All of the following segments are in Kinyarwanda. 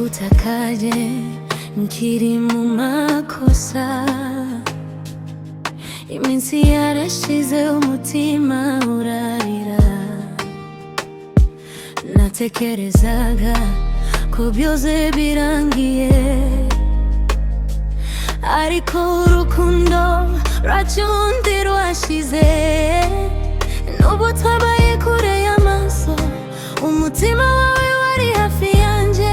utakaje nkiri mu makosa, iminsi yarashize umutima urarira, natekerezaga ko byose birangiye, ariko urukundo rwacu ntirwashize. N'ubu twabaye kure y'amaso, umutima wawe wari hafi yanjye,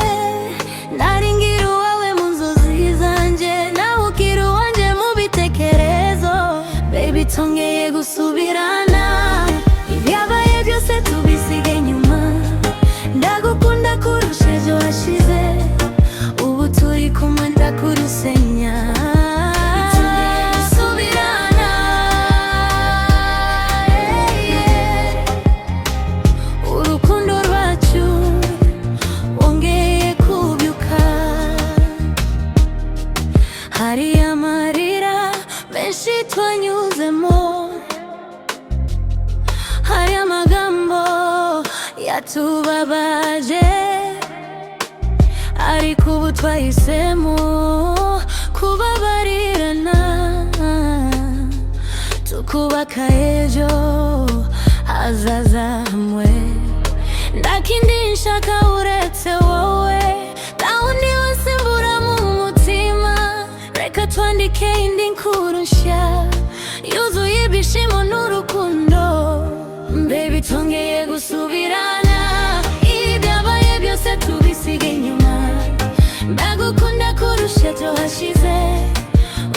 nari ngira uwawe mu nzozi zanjye, nawe ugira uwanjye mu bitekerezo. Baby, twongeye gusubirana, ibyabaye byose tubisige inyuma, ndagukunda kurusha ejo hashize, ubu turi kumwe ndakurusenya. Hari amarira menshi twanyuzemo, hari amagambo yatubabaje, ariko ubu twahisemo kubabarirana, tukubaka ejo hazaza hamwe. Nta kindi nshaka uretse wowe, nta wundi wasimbura mu mutima. Reka twandike indi nkuru nshya, yuzuye ibyishimo n'urukundo. Baby, twongeye gusubirana, ibyabaye byose tubisige inyuma, ndagukunda kurusha ejo hashize,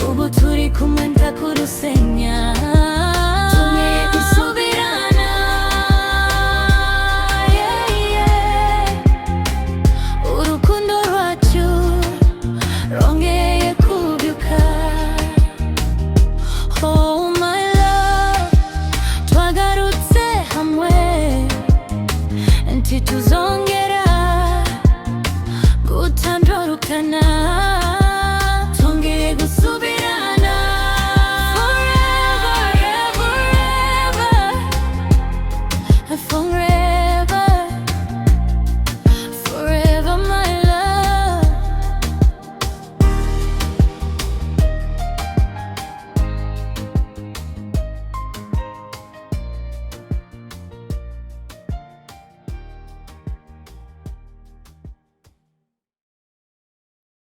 ubu turi kumwe ndakurusenya.